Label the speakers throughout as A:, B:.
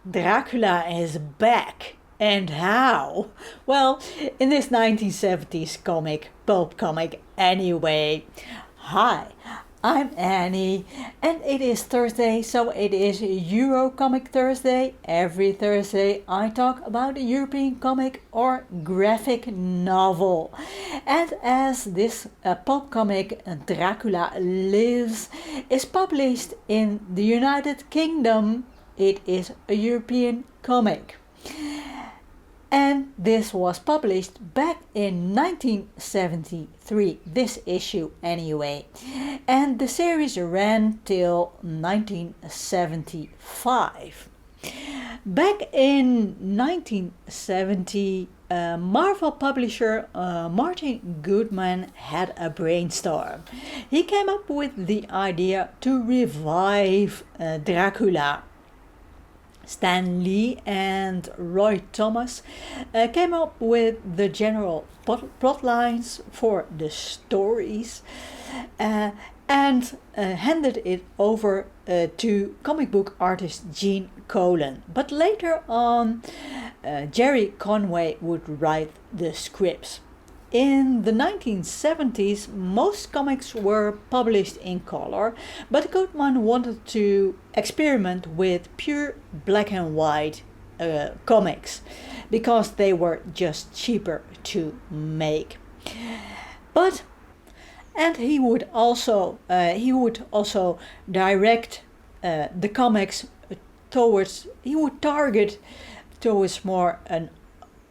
A: Dracula is back. And how? Well, in this 1970s comic, pulp comic anyway. Hi, I'm Annie, and it is Thursday, so it is Euro Comic Thursday. Every Thursday I talk about a European comic or graphic novel. And as this pulp comic, Dracula Lives, is published in the United Kingdom, it is a European comic. And this was published back in 1973, this issue anyway. And the series ran till 1975. Back in 1970, Marvel publisher Martin Goodman had a brainstorm. He came up with the idea to revive Dracula. Stan Lee and Roy Thomas came up with the general plot lines for the stories and handed it over to comic book artist Gene Colan. But later on, Jerry Conway would write the scripts. In the 1970s, most comics were published in color, but Goodman wanted to experiment with pure black and white comics because they were just cheaper to make. And he would also direct the comics towards. He would target towards more an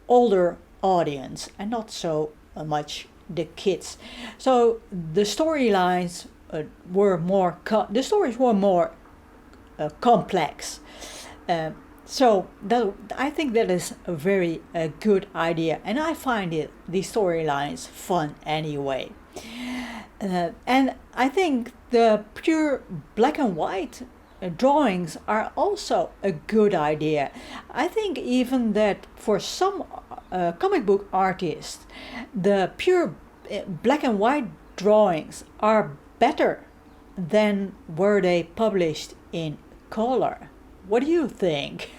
A: older audience and not so much the kids. So the storylines were more complex. So I think that is a very good idea, and I find the storylines fun anyway. And I think the pure black and white drawings are also a good idea. I think even that for some comic book artists, the pure black and white drawings are better than were they published in color. What do you think?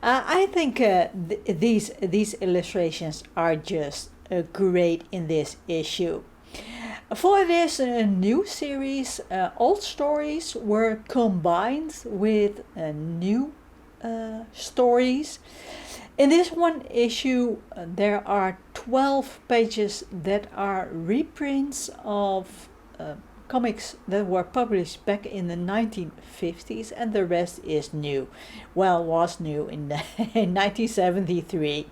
A: I think these illustrations are just great in this issue. For this new series, old stories were combined with new stories. In this one issue, there are 12 pages that are reprints of comics that were published back in the 1950s, and the rest is new. Well, was new in 1973.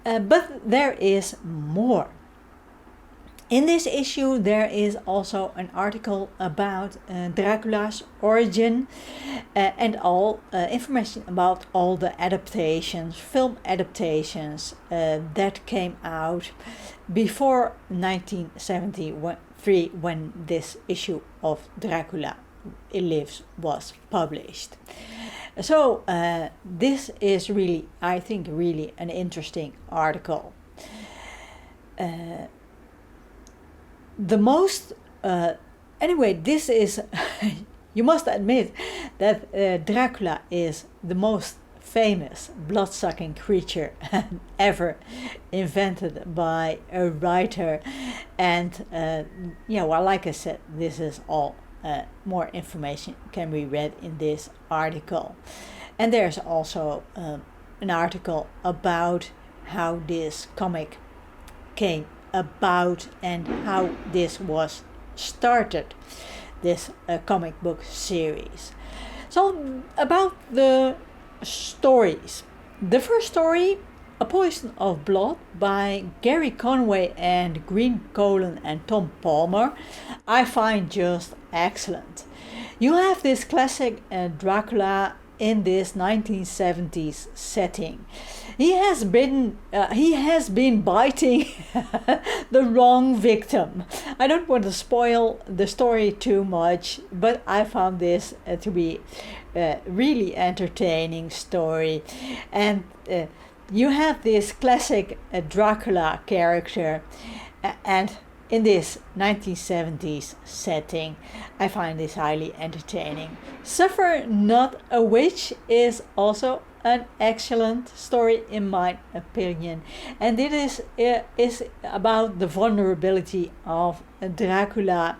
A: But there is more. In this issue, there is also an article about Dracula's origin and all information about all the adaptations, film adaptations that came out before 1973 when this issue of Dracula Lives was published. So this is really, I think, really an interesting article. The most anyway, this is you must admit that Dracula is the most famous blood-sucking creature ever invented by a writer, and well, like I said, this is all more information can be read in this article. And there's also an article about how this comic came about and how this was started, this comic book series. So about the stories. The first story, A Poison of Blood by Gary Conway and Green Colan and Tom Palmer, I find just excellent. You have this classic Dracula in this 1970s setting. He has been biting the wrong victim. I don't want to spoil the story too much, but I found this to be a really entertaining story. And you have this classic Dracula character, and in this 1970s setting. I find this highly entertaining. Suffer Not a Witch is also an excellent story in my opinion, and it is about the vulnerability of Dracula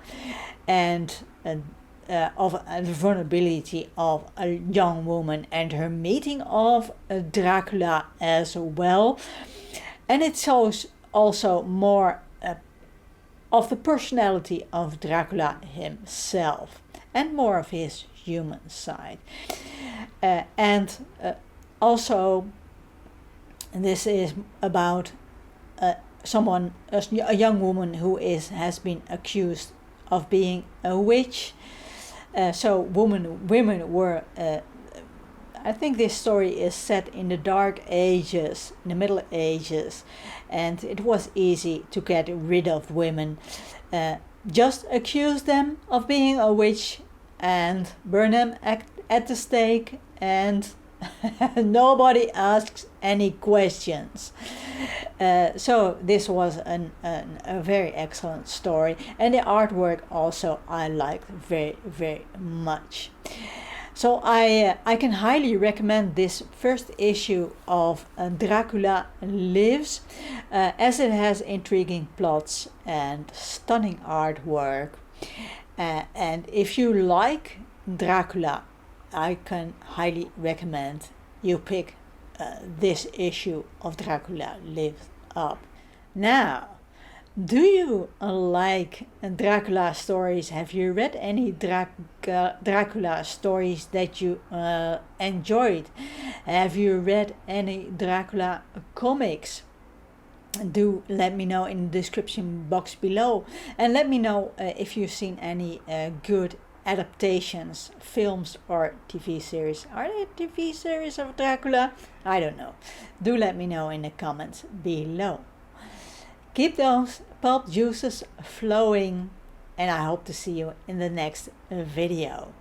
A: and of the vulnerability of a young woman and her meeting of Dracula as well. And it shows also more of the personality of Dracula himself and more of his human side. And also, this is about a young woman who has been accused of being a witch. So women were. I think this story is set in the Dark Ages, in the Middle Ages, and it was easy to get rid of women. Just accuse them of being a witch and burn them at the stake, and nobody asks any questions. So this was a very excellent story, and the artwork also I liked very, very much. So I can highly recommend this first issue of Dracula Lives, as it has intriguing plots and stunning artwork. And if you like Dracula, I can highly recommend you pick this issue of Dracula Lives up. Now, do you like Dracula stories? Have you read any Dracula stories that you enjoyed? Have you read any Dracula comics? Do let me know in the description box below, and let me know if you've seen any good adaptations, films or TV series. Are there TV series of Dracula? I don't know. Do let me know in the comments below. Keep those pulp juices flowing, and I hope to see you in the next video.